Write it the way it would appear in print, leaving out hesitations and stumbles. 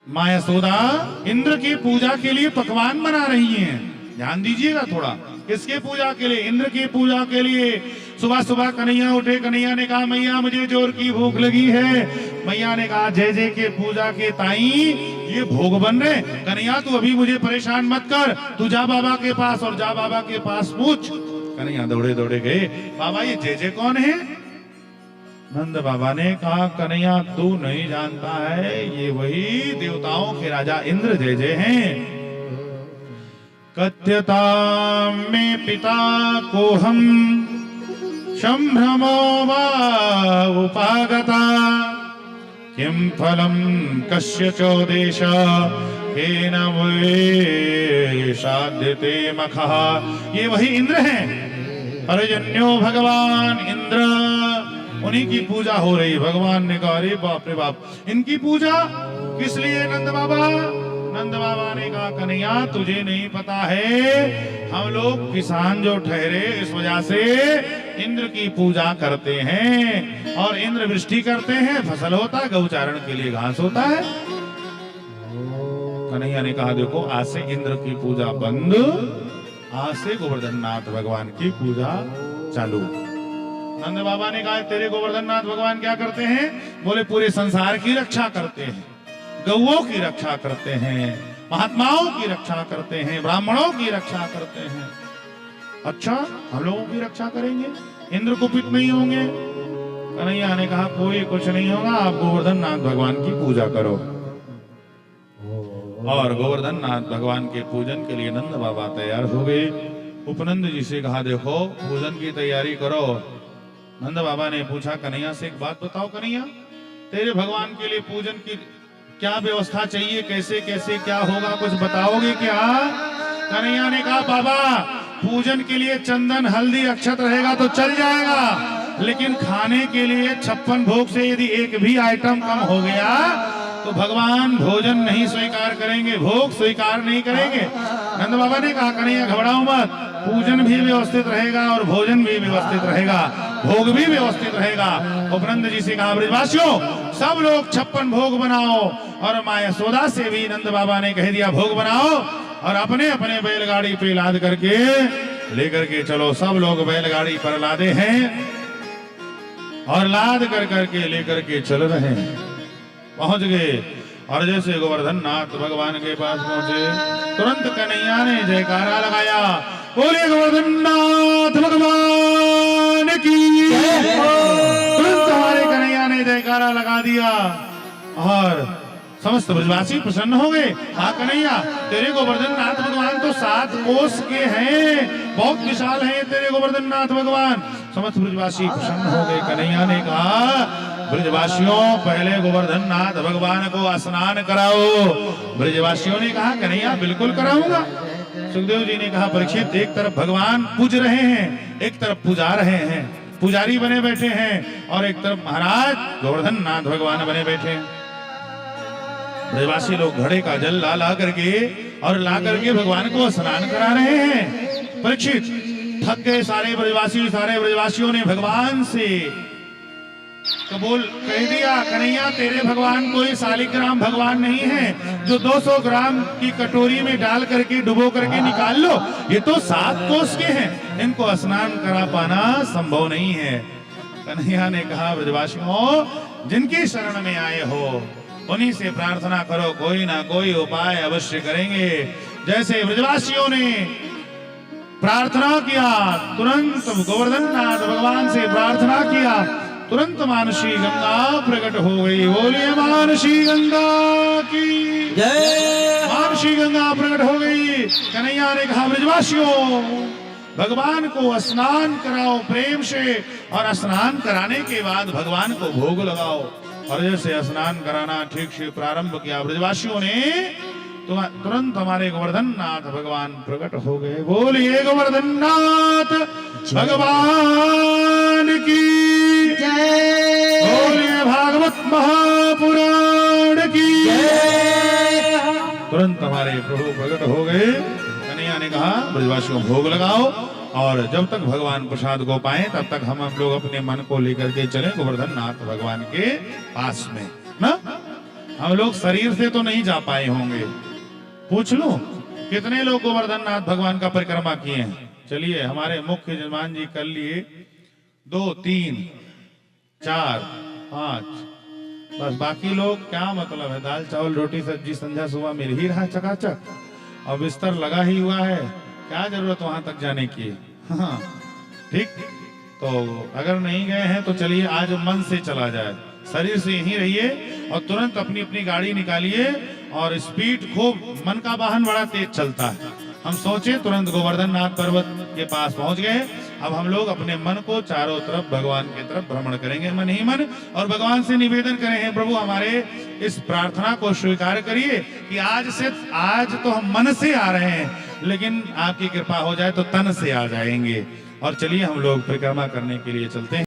माँ यशोदा इंद्र की पूजा के लिए पकवान बना रही हैं। ध्यान दीजिएगा थोड़ा, किसके पूजा के लिए? इंद्र की पूजा के लिए। सुबह सुबह कन्हैया उठे, कन्हैया ने कहा मैया मुझे जोर की भूख लगी है। मैया ने कहा जय जय के पूजा के ताई ये भोग बन रहे। कन्हैया तू अभी मुझे परेशान मत कर, तू जा बाबा के पास और जा बाबा के पास पूछ। कन्हैया दौड़े दौड़े गए, बाबा ये जय जय कौन है? नंद बाबा ने कहा कन्हैया तू नहीं जानता है, ये वही देवताओं के राजा इंद्र जय जय हैं। कथ्यता में पिता को हम संभ्रमो वा उपागता किम फलम कस्य चोदेश केन वे साध्यते मखः। ये वही इंद्र हैं, पर्जन्यो भगवान इंद्र, उन्हीं की पूजा हो रही। भगवान ने कहा अरे बाप रे बाप, इनकी पूजा किस लिए नंद बाबा? नंद बाबा ने कहा कन्हैया तुझे नहीं पता है, हम लोग किसान जो ठहरे इस वजह से इंद्र की पूजा करते हैं और इंद्र वृष्टि करते हैं, फसल होता है, गौचारण के लिए घास होता है। कन्हैया ने कहा देखो आज से इंद्र की पूजा बंद, आज से गोवर्धन नाथ भगवान की पूजा चालू। नंद बाबा ने कहा तेरे गोवर्धन नाथ भगवान क्या करते हैं? बोले पूरे संसार की रक्षा करते हैं, गौओं की रक्षा करते हैं, महात्माओं की रक्षा करते हैं, ब्राह्मणों की रक्षा करते हैं। अच्छा हम लोगों की रक्षा करेंगे, इंद्र कुपित नहीं होंगे? कन्हैया ने कहा कोई कुछ नहीं होगा, आप गोवर्धन नाथ भगवान की पूजा करो। और गोवर्धन नाथ भगवान के पूजन के लिए नंद बाबा तैयार हो गए। उपनंद जी से कहा देखो पूजन की तैयारी करो। नंद बाबा ने पूछा कन्हैया से एक बात बताओ कन्हैया, तेरे भगवान के लिए पूजन की क्या व्यवस्था चाहिए, कैसे कैसे क्या होगा, कुछ बताओगे क्या? कन्हैया ने कहा बाबा पूजन के लिए चंदन हल्दी अक्षत रहेगा तो चल जाएगा, लेकिन खाने के लिए 56 भोग से यदि एक भी आइटम कम हो गया तो भगवान भोजन नहीं स्वीकार करेंगे, भोग स्वीकार नहीं करेंगे। नंद बाबा ने कहा कन्हैया घबराओ मत, पूजन भी व्यवस्थित रहेगा और भोजन भी व्यवस्थित रहेगा, भोग भी व्यवस्थित रहेगा। उपनंद जी से कहा ब्रजवासियों सब लोग 56 भोग बनाओ, और माँ यशोदा से भी नंद बाबा ने कह दिया भोग बनाओ और अपने अपने बैलगाड़ी पे लाद करके लेकर के चलो। सब लोग बैलगाड़ी पर लादे हैं और लाद कर करके लेकर के चल रहे हैं। पहुंच गए और जैसे गोवर्धन नाथ भगवान के पास पहुंचे तुरंत कन्हैया ने जयकारा लगाया, बोले गोवर्धन नाथ भगवान की। तुरंत हमारे कन्हैया ने जयकारा लगा दिया और समस्त ब्रजवासी प्रसन्न हो गए। हाँ कन्हैया तेरे गोवर्धन नाथ भगवान तो 7 कोस के हैं, बहुत विशाल हैं तेरे गोवर्धन नाथ भगवान। समस्त ब्रजवासी प्रसन्न हो गए। कन्हैया ने कहा ब्रजवासियों पहले गोवर्धन नाथ भगवान को स्नान कराओ। ब्रजवासियों ने कहा कन्हैया बिल्कुल कराऊंगा। सुखदेव जी ने कहा परीक्षित एक तरफ भगवान पूज रहे हैं, एक तरफ पुजा रहे हैं, पुजारी बने बैठे हैं, और एक तरफ महाराज गोवर्धन नाथ भगवान बने बैठे हैं। ब्रजवासी लोग घड़े का जल ला करके और ला करके भगवान को स्नान करा रहे हैं। परीक्षित थक गए सारे ब्रजवासियों ने भगवान से कबूल कह दिया कन्हैया तेरे भगवान कोई शालिग्राम भगवान नहीं है जो 200 ग्राम की कटोरी में डाल करके डुबो करके निकाल लो, ये तो 7 कोस के हैं, इनको स्नान करा पाना संभव नहीं है। कन्हैया ने कहा ब्रजवासियों जिनकी शरण में आए हो उन्हीं से प्रार्थना करो, कोई ना कोई उपाय अवश्य करेंगे। जैसे ब्रजवासियों ने प्रार्थना किया तुरंत गोवर्धन नाथ भगवान से प्रार्थना किया, तुरंत मानसी गंगा प्रकट हो गई। बोलिए मानसी गंगा की जय। मानसी गंगा प्रकट हो गई। कन्हैया ने कहा ब्रजवासियों भगवान को स्नान कराओ प्रेम से, और स्नान कराने के बाद भगवान को भोग लगाओ। और जैसे स्नान कराना ठीक से प्रारंभ किया ब्रजवासियों ने तुरंत हमारे गोवर्धन नाथ भगवान प्रकट हो गए। बोलिए गोवर्धन नाथ भगवान की जय। बोलिए भागवत महापुराण की जय। तुरंत हमारे प्रभु प्रकट हो गए। कन्हैया ने कहा ब्रजवासियों भोग लगाओ, और जब तक भगवान प्रसाद को पाए तब तक हम लोग अपने मन को लेकर के चले गोवर्धन नाथ भगवान के पास में ना। हम लोग शरीर से तो नहीं जा पाए होंगे। पूछ लूं कितने लोग गोवर्धन नाथ भगवान का परिक्रमा किए हैं? चलिए, हमारे मुख्य यजमान जी कर लिए 2 3 4 5, बस बाकी लोग क्या मतलब है, दाल चावल रोटी सब्जी संध्या सुबह मिल ही रहा चकाचक और बिस्तर लगा ही हुआ है, क्या जरूरत वहां तक जाने की। हाँ ठीक, तो अगर नहीं गए हैं तो चलिए आज मन से चला जाए, शरीर से यहीं रहिए और तुरंत अपनी अपनी गाड़ी निकालिए और स्पीड खूब, मन का वाहन बड़ा तेज चलता है। हम सोचे तुरंत गोवर्धन नाथ पर्वत के पास पहुंच गए। अब हम लोग अपने मन को चारों तरफ भगवान की तरफ भ्रमण करेंगे मन ही मन, और भगवान से निवेदन करेंगे प्रभु हमारे इस प्रार्थना को स्वीकार करिए कि आज तो हम मन से आ रहे हैं, लेकिन आपकी कृपा हो जाए तो तन से आ जाएंगे। और चलिए हम लोग परिक्रमा करने के लिए चलते हैं।